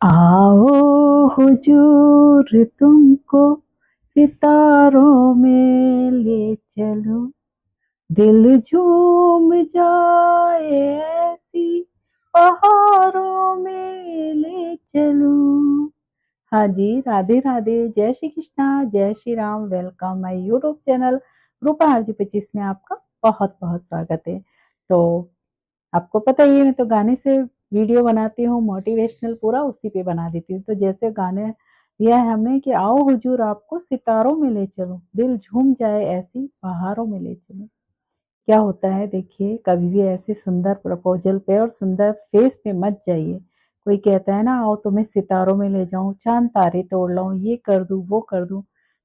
आओ हुजूर तुमको सितारों में ले चलो, दिल झूम जाए ऐसी पहाड़ों में ले चलूं। हाँ जी, राधे राधे, जय श्री कृष्णा, जय Shri Ram. Welcome my YouTube channel Rupa RJ 25 में आपका बहुत बहुत स्वागत है। तो आपको पता ही है, मैं तो गाने से वीडियो बनाती हूँ, मोटिवेशनल पूरा उसी पे बना देती हूँ। तो जैसे गाने दिया है हमने कि आओ हुजूर आपको सितारों में ले चलो, दिल झूम जाए ऐसी बहारों में ले चलो। क्या होता है देखिए, कभी भी ऐसे सुंदर प्रपोजल पे और सुंदर फेस पे मत जाइए। कोई कहता है ना आओ तुम्हें सितारों में ले जाऊं, चांद तारे तोड़ लाऊं, ये कर दूं वो कर दूं,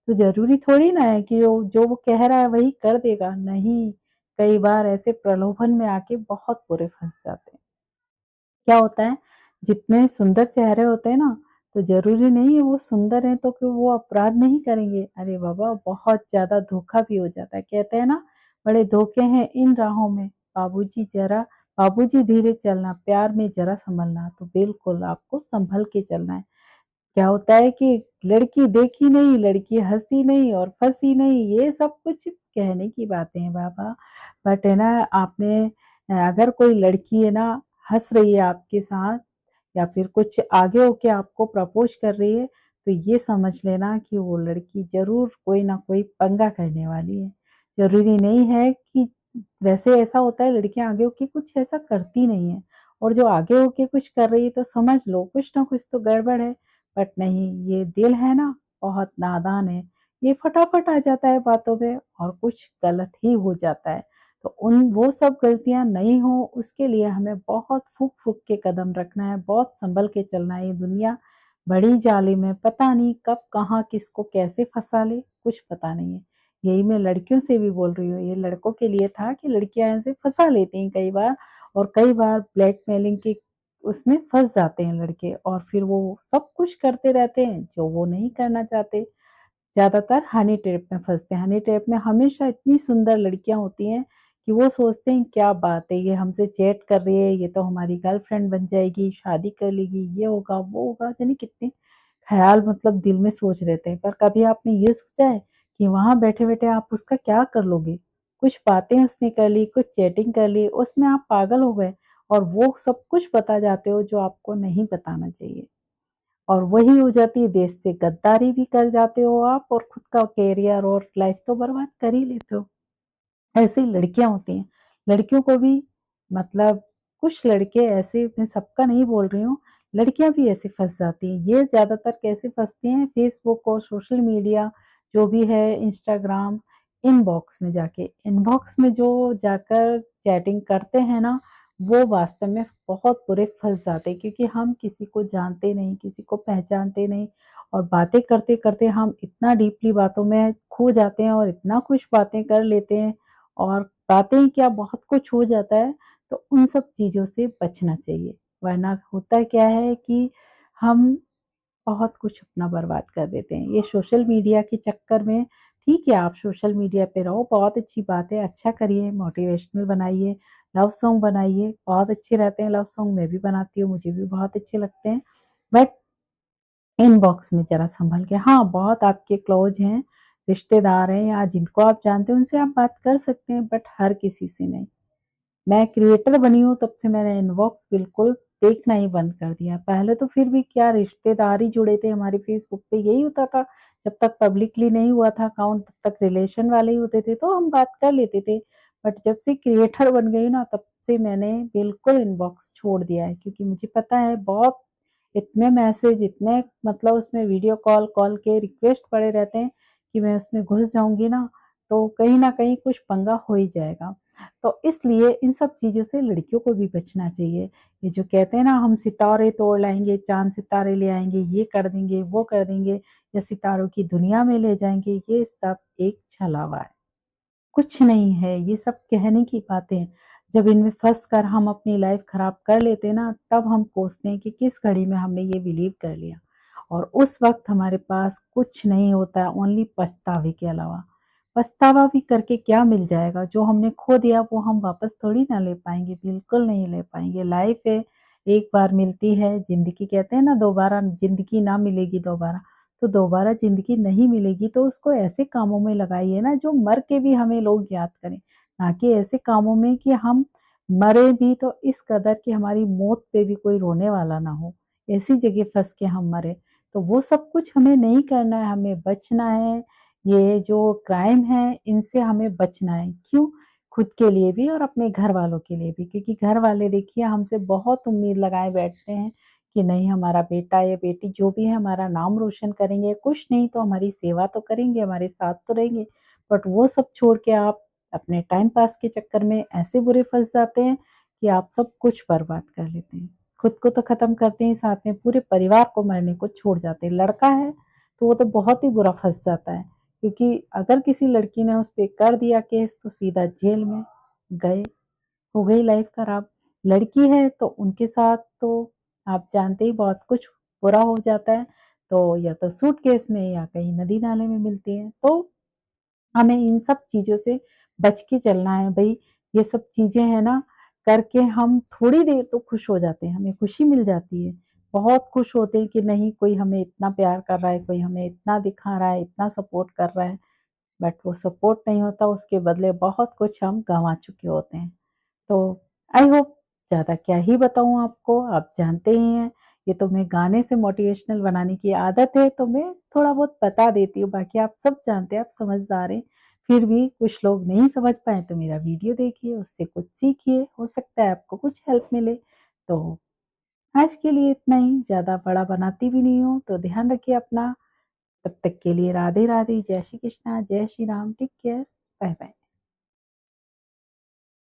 तो जरूरी थोड़ी ना है कि जो वो कह रहा है वही कर देगा। नहीं, कई बार ऐसे प्रलोभन में आके बहुत बुरे फंस जाते हैं। क्या होता है, जितने सुंदर चेहरे होते हैं ना, तो जरूरी नहीं है वो सुंदर है तो कि वो अपराध नहीं करेंगे। अरे बाबा, बहुत ज्यादा धोखा भी हो जाता है। कहते हैं ना, बड़े धोखे हैं इन राहों में, बाबूजी धीरे चलना, प्यार में जरा संभलना। तो बिल्कुल आपको संभल के चलना है। क्या होता है कि लड़की देखी नहीं, लड़की हंसी नहीं और फंसी नहीं, ये सब कुछ कहने की बातें हैं बाबा। बट है ना, आपने अगर कोई लड़की है ना हंस रही है आपके साथ या फिर कुछ आगे होके आपको प्रपोज कर रही है, तो ये समझ लेना कि वो लड़की जरूर कोई ना कोई पंगा करने वाली है। जरूरी नहीं है कि, वैसे ऐसा होता है लड़कियां आगे होके कुछ ऐसा करती नहीं है, और जो आगे होके कुछ कर रही है तो समझ लो कुछ ना कुछ तो गड़बड़ है। बट नहीं, ये दिल है ना बहुत नादान है, ये फटाफट आ जाता है बातों में और कुछ गलत ही हो जाता है। तो उन वो सब गलतियां नहीं हो उसके लिए हमें बहुत फूक फूक के कदम रखना है, बहुत संभल के चलना है। ये दुनिया बड़ी जालिम है, पता नहीं कब कहाँ किसको कैसे फंसा ले, कुछ पता नहीं है। यही मैं लड़कियों से भी बोल रही हूँ, ये लड़कों के लिए था कि लड़कियां ऐसे फंसा लेती हैं कई बार, और कई बार ब्लैकमेलिंग के उसमें फंस जाते हैं लड़के, और फिर वो सब कुछ करते रहते हैं जो वो नहीं करना चाहते। ज्यादातर हनी ट्रैप में फंसते हैं। हनी ट्रैप में हमेशा इतनी सुंदर लड़कियां होती हैं कि वो सोचते हैं क्या बात है, ये हमसे चैट कर रही है, ये तो हमारी गर्लफ्रेंड बन जाएगी, शादी कर लेगी, ये होगा वो होगा, यानी कितने ख्याल मतलब दिल में सोच रहते हैं। पर कभी आपने ये सोचा है कि वहां बैठे बैठे आप उसका क्या कर लोगे? कुछ बातें उसने कर ली, कुछ चैटिंग कर ली, उसमें आप पागल हो गए और वो सब कुछ बता जाते हो जो आपको नहीं बताना चाहिए। और वही हो जाती है, देश से गद्दारी भी कर जाते हो आप और खुद का करियर और लाइफ तो बर्बाद कर ही लेते हो। ऐसी लड़कियां होती हैं। लड़कियों को भी मतलब, कुछ लड़के ऐसे, मैं सबका नहीं बोल रही हूँ, लड़कियां भी ऐसे फंस जाती हैं। ये ज्यादातर कैसे फंसती हैं, फेसबुक और सोशल मीडिया जो भी है, इंस्टाग्राम, इनबॉक्स में जाके, इनबॉक्स में जो जाकर चैटिंग करते हैं ना, वो वास्तव में बहुत बुरे फंस जाते हैं, क्योंकि हम किसी को जानते नहीं, किसी को पहचानते नहीं, और बातें करते करते हम इतना डीपली बातों में खो जाते हैं और इतना कुछ बातें कर लेते हैं, और बातें ही क्या बहुत कुछ हो जाता है। तो उन सब चीज़ों से बचना चाहिए, वरना होता क्या है कि हम बहुत कुछ अपना बर्बाद कर देते हैं ये सोशल मीडिया के चक्कर में। ठीक है, आप सोशल मीडिया पे रहो, बहुत अच्छी बात है, अच्छा करिए, मोटिवेशनल बनाइए, लव सॉन्ग बनाइए, बहुत अच्छे रहते हैं लव सॉन्ग, मैं भी बनाती हूँ, मुझे भी बहुत अच्छे लगते हैं। बट इनबॉक्स में ज़रा सँभल के, हाँ, बहुत आपके क्लोज़ हैं, रिश्तेदार हैं या जिनको आप जानते हैं उनसे आप बात कर सकते हैं, बट हर किसी से नहीं। मैं क्रिएटर बनी हूँ तब से मैंने इनबॉक्स बिल्कुल देखना ही बंद कर दिया। पहले तो फिर भी क्या रिश्तेदार ही जुड़े थे हमारे फेसबुक पे, यही होता था। जब तक पब्लिकली नहीं हुआ था अकाउंट तब तक रिलेशन वाले ही होते थे, तो हम बात कर लेते थे। बट जब से क्रिएटर बन गई ना, तब से मैंने बिल्कुल इनबॉक्स छोड़ दिया है, क्योंकि मुझे पता है बहुत इतने मैसेज, इतने मतलब उसमें वीडियो कॉल कॉल के रिक्वेस्ट पड़े रहते हैं कि मैं उसमें घुस जाऊँगी ना, तो कहीं न कहीं कुछ पंगा हो ही जाएगा। तो इसलिए इन सब चीज़ों से लड़कियों को भी बचना चाहिए। ये जो कहते हैं ना हम सितारे तोड़ लाएँगे, चाँद सितारे ले आएँगे, ये कर देंगे, वो कर देंगे या सितारों की दुनिया में ले जाएँगे, ये सब एक छलावा है। कुछ नहीं है, ये सब कहने की बातें हैं। जब इनमें फँस कर हम अपनी लाइफ़ ख़राब कर लेते हैं ना, तब हम कोसते हैं कि किस घड़ी में हमने ये बिलीव कर लिया, और उस वक़्त हमारे पास कुछ नहीं होता, ओनली पछतावे के अलावा। पछतावा भी करके क्या मिल जाएगा? जो हमने खो दिया वो हम वापस थोड़ी ना ले पाएँगे, बिल्कुल नहीं ले पाएँगे। लाइफ़ है, एक बार मिलती है ज़िंदगी, कहते हैं ना दोबारा ज़िंदगी ना मिलेगी दोबारा, तो दोबारा ज़िंदगी नहीं मिलेगी तो उसको ऐसे कामों में लगाइए ना जो मर के भी हमें लोग याद करें, ना कि ऐसे कामों में कि हम मरे भी तो इस कदर कि हमारी मौत पे भी कोई रोने वाला ना हो, ऐसी जगह फँस के हम मरे। तो वो सब कुछ हमें नहीं करना है, हमें बचना है। ये जो क्राइम है इनसे हमें बचना है। क्यों? खुद के लिए भी और अपने घर वालों के लिए भी, क्योंकि घर वाले देखिए हमसे बहुत उम्मीद लगाए बैठते हैं कि नहीं हमारा बेटा या बेटी जो भी है हमारा नाम रोशन करेंगे, कुछ नहीं तो हमारी सेवा तो करेंगे, हमारे साथ तो रहेंगे। बट वो सब छोड़ के आप अपने टाइम पास के चक्कर में ऐसे बुरे फँस जाते हैं कि आप सब कुछ बर्बाद कर लेते हैं। खुद को तो ख़त्म करते हैं, साथ में पूरे परिवार को मरने को छोड़ जाते हैं। लड़का है तो वो तो बहुत ही बुरा फँस जाता है, क्योंकि अगर किसी लड़की ने उस पे कर दिया केस तो सीधा जेल में गए, हो गई लाइफ खराब। लड़की है तो उनके साथ तो आप जानते ही बहुत कुछ बुरा हो जाता है, तो या तो सूटकेस में या कहीं नदी नाले में मिलती है। तो हमें इन सब चीज़ों से बच के चलना है भई। ये सब चीज़ें हैं ना, करके हम थोड़ी देर तो खुश हो जाते हैं, हमें खुशी मिल जाती है। बहुत खुश होते हैं कि नहीं कोई हमें इतना प्यार कर रहा है, कोई हमें इतना दिखा रहा है, इतना सपोर्ट कर रहा है। बट वो सपोर्ट नहीं होता, उसके बदले बहुत कुछ हम गँवा चुके होते हैं। तो आई होप, ज़्यादा क्या ही बताऊँ आपको, आप जानते ही हैं, ये तो मैं गाने से मोटिवेशनल बनाने की आदत है, तो मैं थोड़ा बहुत बता देती हूँ, बाकी आप सब जानते हैं, आप समझदार हैं। फिर भी कुछ लोग नहीं समझ पाएँ तो मेरा वीडियो देखिए, उससे कुछ सीखिए, हो सकता है आपको कुछ हेल्प मिले। तो आज के लिए इतना ही, ज़्यादा बड़ा बनाती भी नहीं हूँ, तो ध्यान रखिए अपना। तब तक के लिए राधे-राधे, जय श्री कृष्णा, जय Shri Ram, take care, bye-bye.